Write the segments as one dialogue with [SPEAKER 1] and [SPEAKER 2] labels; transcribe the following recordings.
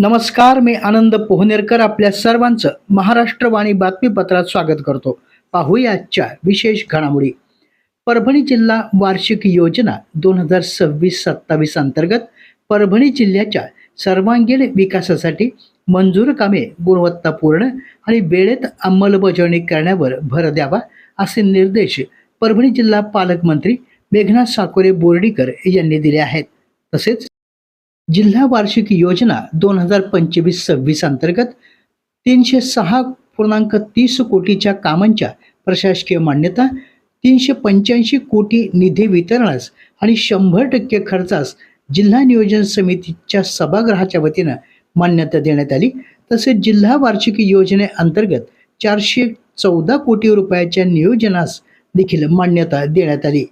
[SPEAKER 1] नमस्कार, मी आनंद पोहनेरकर आपल्या सर्वांचं महाराष्ट्रवाणी बातमीपत्रात स्वागत करतो. पाहूया आजच्या विशेष घडामोडी. परभणी जिल्हा वार्षिक योजना 2026-27 अंतर्गत परभणी जिल्ह्याच्या सर्वांगीण विकासासाठी मंजूर कामे गुणवत्तापूर्ण आणि वेळेत अंमलबजावणी करण्यावर भर द्यावा असे निर्देश परभणी जिल्हा पालकमंत्री मेघना साकोरे बोर्डीकर यांनी दिले आहेत. तसेच जिल्हा वार्षिक योजना 2025-26 अंतर्गत 306.30 कोटीच्या कामांच्या प्रशासकीय मान्यता, 385 कोटी निधी वितरणास आणि 100% खर्चास जिल्हा नियोजन समितीच्या सभागृहाच्या वतीनं मान्यता देण्यात आली. तसेच जिल्हा वार्षिक योजनेअंतर्गत 414 कोटी रुपयाच्या नियोजनास देखील मान्यता देण्यात आली.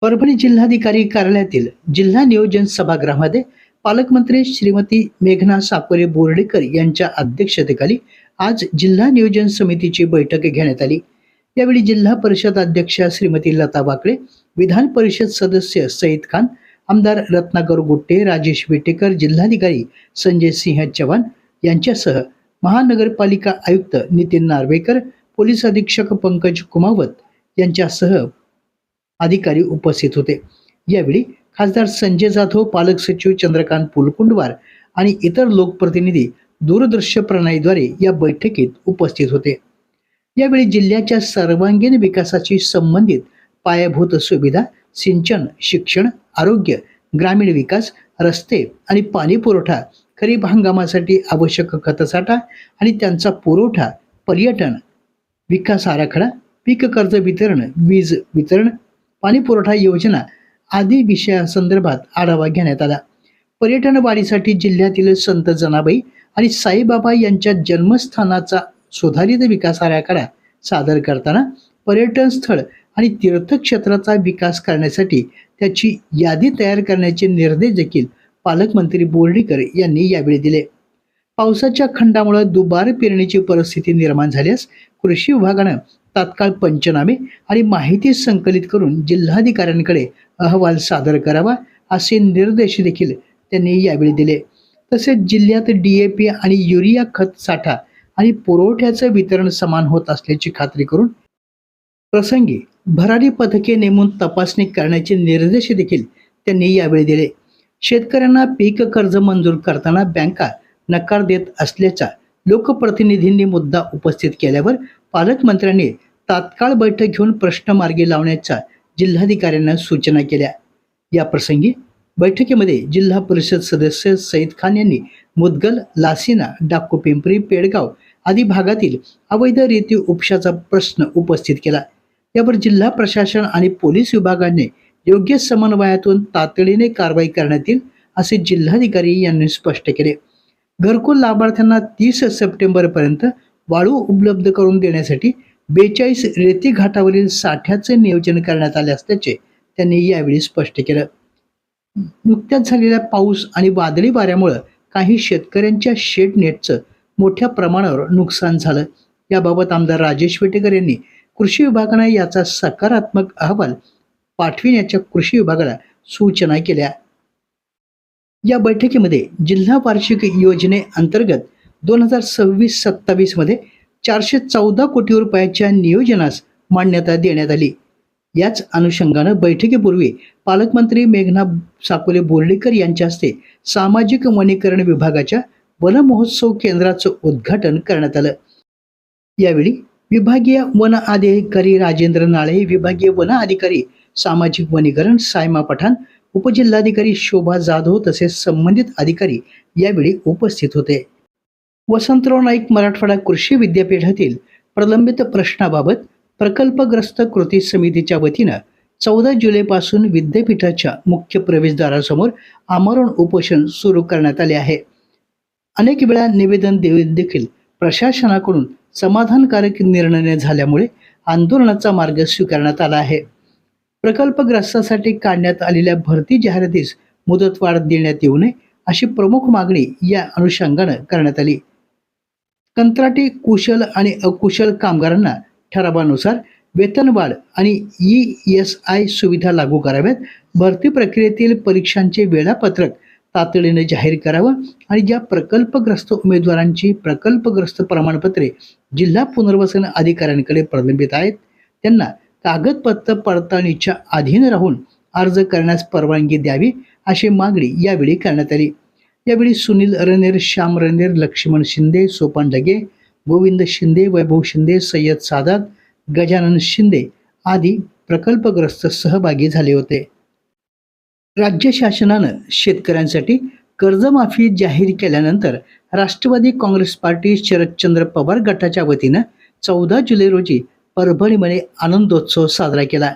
[SPEAKER 1] परभणी जिल्हाधिकारी कार्यालयातील जिल्हा नियोजन सभागृहामध्ये पालकमंत्री श्रीमती मेघना साकोरे बोर्डीकर यांच्या अध्यक्षतेखाली आज जिल्हा नियोजन समितीची बैठक घेण्यात आली. यावेळी जिल्हा परिषद अध्यक्षा श्रीमती लता वाकळे, विधान परिषद सदस्य सईद खान, आमदार रत्नाकर गुट्टे, राजेश विटेकर, जिल्हाधिकारी संजय सिंह चव्हाण यांच्यासह महानगरपालिका आयुक्त नितीन नार्वेकर, पोलीस अधीक्षक पंकज कुमावत यांच्यासह अधिकारी उपस्थित होते. यावेळी खासदार संजय जाधव, पालक सचिव चंद्रकांत पुलकुंडवार आणि इतर लोकप्रतिनिधी दूरदृश्य प्रणालीद्वारे या बैठकीत उपस्थित होते. यावेळी जिल्ह्याच्या सर्वांगीण विकासाशी संबंधित पायाभूत सुविधा, सिंचन, शिक्षण, आरोग्य, ग्रामीण विकास, रस्ते आणि पाणी पुरवठा, खरीप हंगामासाठी आवश्यक खतसाठा आणि त्यांचा पुरवठा, पर्यटन, विकास आराखडा, पीक कर्ज वितरण, वीज वितरण, पाणी पुरवठा योजना आदी विषयासंदर्भात आढावा घेण्यात आला. पर्यटन वाढीसाठी जिल्ह्यातील संत जनाबाई आणि साईबाबा यांच्या जन्मस्थानाचा सुधारित विकास आराखडा सादर करताना पर्यटन स्थळ आणि तीर्थक्षेत्राचा विकास करण्यासाठी त्याची यादी तयार करण्याचे निर्देश देखील पालकमंत्री बोर्डीकर यांनी यावेळी दिले. पावसाच्या खंडामुळे दुबार पेरणीची परिस्थिती निर्माण झाल्यास कृषी विभागानं तात्काळ पंचनामे आणि माहिती संकलित करून जिल्हाधिकाऱ्यांकडे अहवाल सादर करावा असे निर्देश देखील त्यांनी यावेळी दिले. तसेच जिल्ह्यात DAP आणि युरिया खत साठा आणि पुरवठ्याचं वितरण समान होत असल्याची खात्री करून प्रसंगी भरारी पथके नेमून तपासणी करण्याचे निर्देश देखील त्यांनी यावेळी दिले. शेतकऱ्यांना पीक कर्ज मंजूर करताना बँका नकार देत असल्याचा लोकप्रतिनिधींनी मुद्दा उपस्थित केल्यावर पालकमंत्र्यांनी तात्काळ बैठक घेऊन प्रश्न मार्गी लावण्याच्या जिल्हाधिकाऱ्यांना सूचना केल्या. या प्रसंगी बैठकीमध्ये जिल्हा परिषद सदस्य सईद खान यांनी मुदगल, लासिना, डाकू पिंपरी, पेडगाव आदी भागातील अवैध रेती उपशाचा प्रश्न उपस्थित केला. यावर जिल्हा प्रशासन आणि पोलीस विभागाने योग्य समन्वयातून तातडीने कारवाई करण्यात येईल असे जिल्हाधिकारी यांनी स्पष्ट केले. घरकुल लाभार्थ्यांना 30 सप्टेंबरपर्यंत वाळू उपलब्ध करून देण्यासाठी 42 रेती घाटावरील साठ्याचे नियोजन करण्यात आले असल्याचे त्यांनी यावेळी स्पष्ट केलं. नुकत्याच झालेल्या पाऊस आणि वादळी वाऱ्यामुळे काही शेतकऱ्यांच्या शेड नेटचं मोठ्या प्रमाणावर नुकसान झालं. याबाबत आमदार राजेश विटेकर यांनी कृषी विभागानं याचा सकारात्मक अहवाल पाठविण्याच्या कृषी विभागाला सूचना केल्या. या बैठकीमध्ये जिल्हा वार्षिक योजनेअंतर्गत 2026-27 मध्ये 414 कोटी रुपयाच्या नियोजनास मान्यता देण्यात आली. याच अनुषंगानं बैठकीपूर्वी पालकमंत्री मेघना साकोरे बोर्डीकर यांच्या हस्ते सामाजिक वनीकरण विभागाच्या वन महोत्सव केंद्राचं उद्घाटन करण्यात आलं. यावेळी विभागीय वन अधिकारी राजेंद्र नाळे, विभागीय वन अधिकारी सामाजिक वनीकरण सायमा पठाण, उपजिल्हाधिकारी शोभा जाधव तसेच संबंधित अधिकारी यावेळी उपस्थित होते. वसंतराव नाईक मराठवाडा कृषी विद्यापीठातील प्रलंबित प्रश्नाबाबत प्रकल्पग्रस्त कृती समितीच्या वतीनं 14 जुलैपासून विद्यापीठाच्या मुख्य प्रवेशद्वारासमोर आमरण उपोषण सुरू करण्यात आले आहे. अनेक वेळा निवेदन देऊन देखील प्रशासनाकडून समाधानकारक निर्णय झाल्यामुळे आंदोलनाचा मार्ग स्वीकारण्यात आला आहे. प्रकल्पग्रस्तासाठी काढण्यात आलेल्या भरती जाहिरातीस मुदतवाढ देण्यात येऊ नये अशी प्रमुख मागणी या अनुषंगानं करण्यात आली. कंत्राटी कुशल आणि अकुशल कामगारांना ठरावानुसार वेतनवाढ आणि ESI सुविधा लागू कराव्यात. भरती प्रक्रियेतील परीक्षांचे वेळापत्रक तातडीने जाहीर करावं आणि ज्या प्रकल्पग्रस्त उमेदवारांची प्रकल्पग्रस्त प्रमाणपत्रे जिल्हा पुनर्वसन अधिकाऱ्यांकडे प्रलंबित आहेत त्यांना कागदपत्र पडताळणीच्या अधीन राहून अर्ज करण्यास परवानगी द्यावी अशी मागणी यावेळी करण्यात आली. यावेळी सुनील रणेर, श्याम रणेर, लक्ष्मण शिंदे, सोपान ढगे, गोविंद शिंदे, वैभव शिंदे, सय्यद सादात, गजानन शिंदे आदी प्रकल्पग्रस्त सहभागी झाले होते. राज्य शासनानं शेतकऱ्यांसाठी कर्जमाफी जाहीर केल्यानंतर राष्ट्रवादी काँग्रेस पार्टी शरदचंद्र पवार गटाच्या वतीनं 14 जुलै रोजी परभणीमध्ये आनंदोत्सव साजरा केला.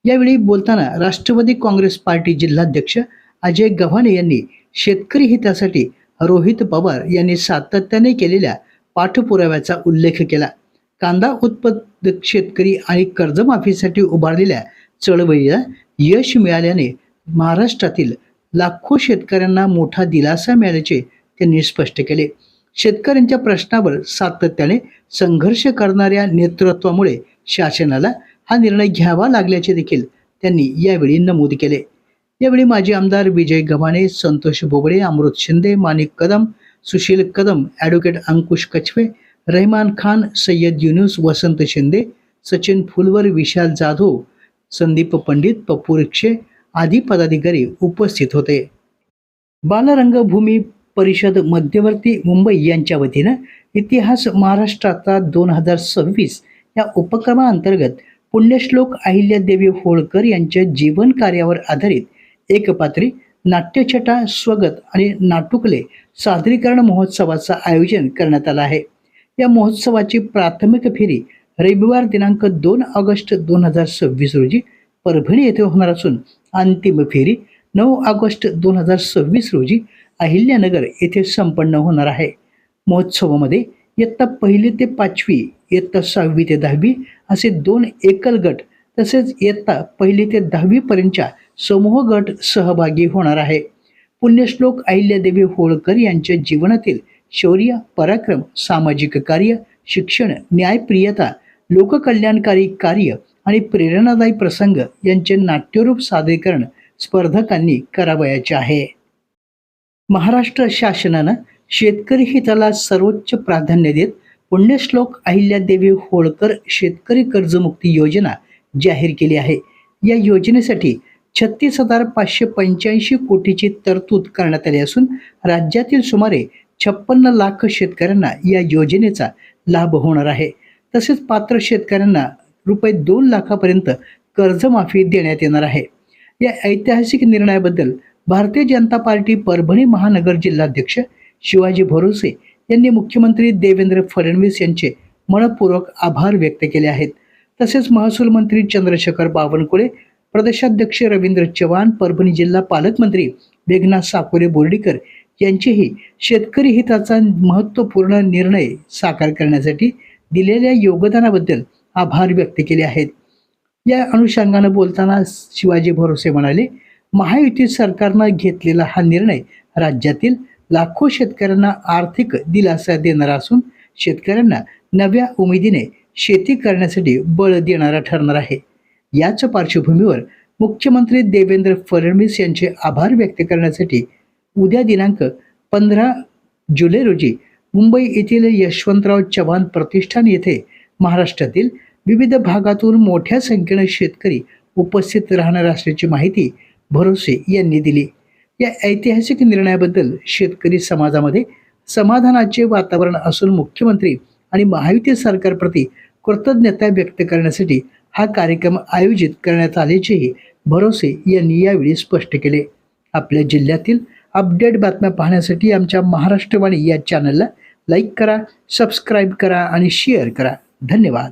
[SPEAKER 1] यावेळी बोलताना राष्ट्रवादी काँग्रेस पार्टी जिल्हाध्यक्ष अजय गव्हाणे यांनी शेतकरी हितासाठी रोहित पवार यांनी सातत्याने केलेल्या पाठपुराव्याचा उल्लेख केला. कांदा उत्पादक शेतकरी आणि कर्जमाफीसाठी उभारलेल्या चळवळीला यश मिळाल्याने महाराष्ट्रातील लाखो शेतकऱ्यांना मोठा दिलासा मिळाल्याचे त्यांनी स्पष्ट केले. शेतकऱ्यांच्या प्रश्नावर सातत्याने संघर्ष करणाऱ्या नेतृत्वामुळे शासनाला हा निर्णय घ्यावा लागल्याचे देखील त्यांनी यावेळी नमूद केले. यावेळी माजी आमदार विजय गव्हाणे, संतोष बोबडे, अमृत शिंदे, माणिक कदम, सुशील कदम, ॲडव्होकेट अंकुश कछवे, रहमान खान, सय्यद युनुस, वसंत शिंदे, सचिन फुलवर, विशाल जाधव, संदीप पंडित, पप्पू रिक्षे आदी पदाधिकारी उपस्थित होते. बालरंगभूमी परिषद मध्यवर्ती मुंबई यांच्या वतीनं इतिहास महाराष्ट्राचा 2026 या उपक्रमाअंतर्गत पुण्यश्लोक अहिल्यादेवी होळकर यांच्या जीवन कार्यावर आधारित एकपात्री नाट्यछटा, स्वगत आणि नाटुकले सादरीकरण महोत्सवाचं आयोजन करण्यात आलं आहे. या महोत्सवाची प्राथमिक फेरी रविवार दिनांक 2 ऑगस्ट 2026 रोजी परभणी येथे होणार असून अंतिम फेरी 9 ऑगस्ट 2026 रोजी अहिल्यानगर येथे संपन्न होणार आहे. महोत्सवामध्ये इयत्ता 1 ते 5वी, इयत्ता 6वी ते 10वी असे 2 एकल गट तसेच इयत्ता 1 ते 10वी पर्यंतच्या समूह गट सहभागी होणार आहे. पुण्यश्लोक अहिल्यादेवी होळकर यांच्या जीवनातील शौर्य, पराक्रम, सामाजिक कार्य, शिक्षण, न्यायप्रियता, लोककल्याणकारी कार्य आणि प्रेरणादायी प्रसंग यांचे नाट्यरूप सादरीकरण स्पर्धकांनी करावयाचे आहे. महाराष्ट्र शासनानं शेतकरी हिताला सर्वोच्च प्राधान्य देत पुण्यश्लोक अहिल्यादेवी होळकर शेतकरी कर्जमुक्ती योजना जाहीर केली आहे. या योजनेसाठी 36,585 कोटीची तरतूद करण्यात आली असून राज्यातील सुमारे 56 लाख शेतकऱ्यांना या योजनेचा लाभ होणार आहे. तसेच पात्र शेतकऱ्यांना रुपये 2 लाखापर्यंत कर्जमाफी देण्यात येणार आहे. या ऐतिहासिक निर्णयाबद्दल भारतीय जनता पार्टी परभणी महानगर जिल्हाध्यक्ष शिवाजी भरोसे यांनी मुख्यमंत्री देवेंद्र फडणवीस यांचे मनपूर्वक आभार व्यक्त केले आहेत. तसेच महसूल मंत्री चंद्रशेखर बावनकुळे, प्रदेशाध्यक्ष रवींद्र चव्हाण, परभणी जिल्हा पालकमंत्री मेघना साकोरे बोर्डीकर यांचेही शेतकरी हिताचा महत्त्वपूर्ण निर्णय साकार करण्यासाठी दिलेल्या योगदानाबद्दल आभार व्यक्त केले आहेत. या अनुषंगाने बोलताना शिवाजी भरोसे म्हणाले, महायुती सरकारनं घेतलेला हा निर्णय राज्यातील लाखो शेतकऱ्यांना आर्थिक दिलासा देणारा असून शेतकऱ्यांना नव्या उमेदीने शेती करण्यासाठी बळ देणारा ठरणार आहे. याच पार्श्वभूमीवर मुख्यमंत्री देवेंद्र फडणवीस यांचे आभार व्यक्त करण्यासाठी उद्या दिनांक 15 जुलै रोजी मुंबई येथील यशवंतराव चव्हाण प्रतिष्ठान येथे महाराष्ट्रातील विविध भागातून मोठ्या संख्येने शेतकरी उपस्थित राहणार असल्याची माहिती भरोसे यांनी दिली. या ऐतिहासिक निर्णयाबद्दल शेतकरी समाजामध्ये समाधानाचे वातावरण असून मुख्यमंत्री आणि महायुती सरकारप्रती कृतज्ञता व्यक्त करण्यासाठी हा कार्यक्रम आयोजित करण्यात आल्याचेही भरोसे यांनी यावेळी स्पष्ट केले. आपल्या जिल्ह्यातील अपडेट बातम्या पाहण्यासाठी आमच्या महाराष्ट्रवाणी या चॅनलला लाईक करा, सबस्क्राईब करा आणि शेअर करा. धन्यवाद.